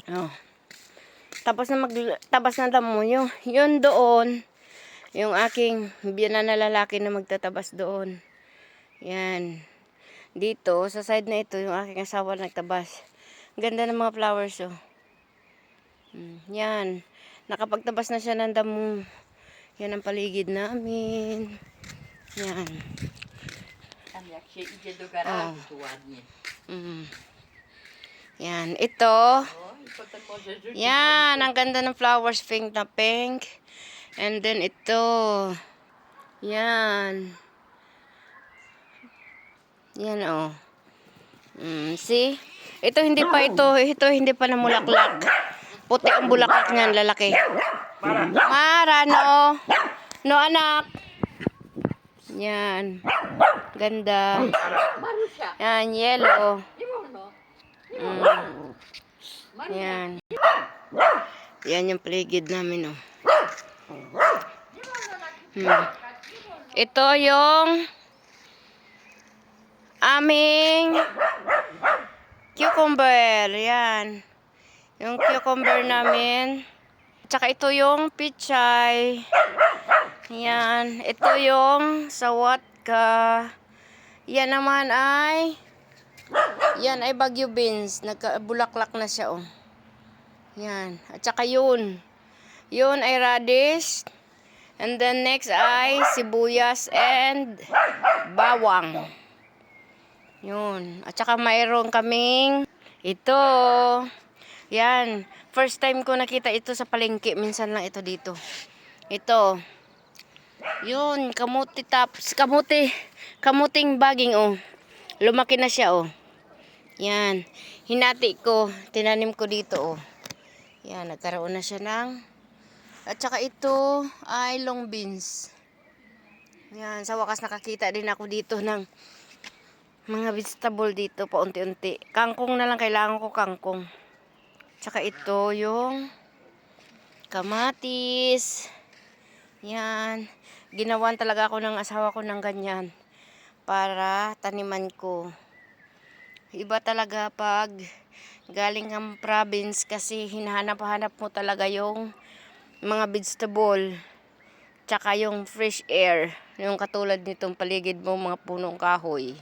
Oh. Tapos na magtabas ng damo, yun doon, yung aking biyanan na lalaki na magtatabas doon. Yan. Dito, sa side na ito, yung aking asawa nagtabas. Ganda ng mga flowers, oh. Yan. Nakapagtabas na siya ng damo. Yan ang paligid namin. Yan. Oh. Yan. Ito. Yan. Ang ganda ng flowers. Pink na pink. And then ito. Yan. Yan, oh. See? Ito hindi pa ito. Ito hindi pa namulaklak. Puti ang bulaklak niyan, lalaki. Mara, no. No, anak. Yan. Ganda. Yan, yellow. Yan. Yan yung paligid namin, oh. Ito yung aming cucumber. Yan. Yung cucumber namin. Tsaka ito yung pichay. Yan. Ito yung sawatka. Yan naman ay Baguio beans. Nagkabulaklak na siya, oh. Yan. At saka yun. Yun ay radish. And then next ay sibuyas and bawang. Yun. At saka mayroon kaming ito. Yan. First time ko nakita ito sa palengke. Minsan lang ito dito. Ito. Yun. Kamuti tops. Kamuting baging, oh. Lumaki na siya, oh. Yan. Hinati ko. Tinanim ko dito, oh. Yan. Nagkaroon na siya ng... At saka ito ay long beans. Yan. Sa wakas nakakita din ako dito ng mga vegetable dito paunti-unti. Kangkong na lang. Kailangan ko kangkong. Tsaka ito yung kamatis. Yan. Ginawan talaga ako ng asawa ko ng ganyan. Para taniman ko. Iba talaga pag galing ang province kasi hinahanap-hanap mo talaga yung mga vegetable. Tsaka yung fresh air. Yung katulad nitong paligid mo mga punong kahoy.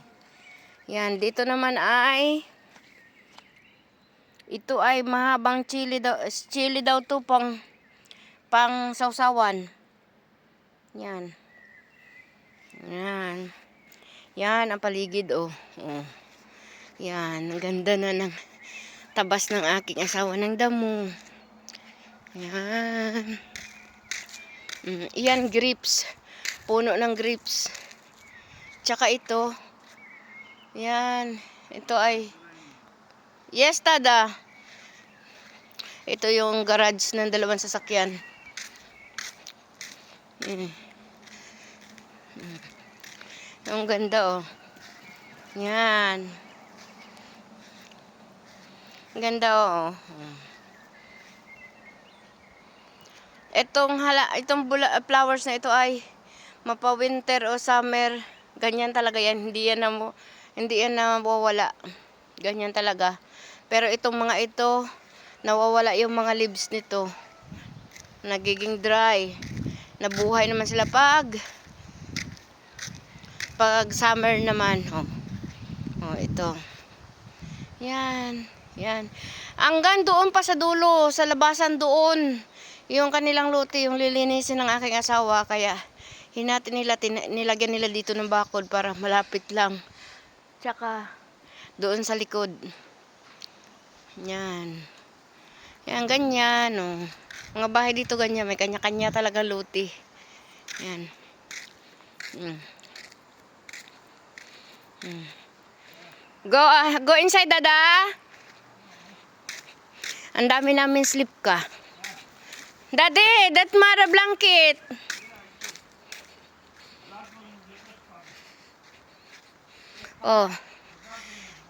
Yan. Dito naman ay ito ay mahabang chili daw. Chili daw to pang sausawan. Yan. Yan. Yan ang paligid, oh. Oh. Yan. Ang ganda na ng tabas ng aking asawa ng damo. Yan. Yan, grapes. Puno ng grapes. Tsaka ito. Yan. Ito ay yes, tada. Ito yung garage ng dalawang sasakyan. Ang ganda, oh. Yan. Ganda, oh. Itong flowers na ito ay mapa-winter o summer. Ganyan talaga yan. Hindi yan nawawala. Ganyan talaga. Pero itong mga ito, nawawala yung mga leaves nito. Nagiging dry. Nabuhay naman sila pag summer naman. Oh. Oh, ito. Yan. Yan. Hanggang doon pa sa dulo, sa labasan doon. Yung kanilang lote, yung lilinisin ng aking asawa. Kaya nilagyan nila dito ng bakod para malapit lang. Tsaka doon sa likod. Yan. Yan, ganyan, oh. Mga bahay dito ganyan, may kanya-kanya talaga lote. Yan. Go inside, dada. Ang dami namin sleep ka. Daddy, that Mara blanket. Oh.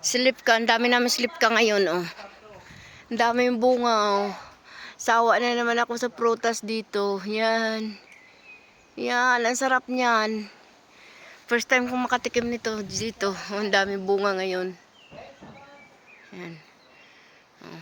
Sleep ka. Ang dami namin sleep ka ngayon, oh. Ang dami yung bunga, oh. Sawa na naman ako sa prutas dito. Yan. Yan. Ang sarap niyan. First time kong makatikim nito dito. Oh, ang dami bunga ngayon. Yan. Oh.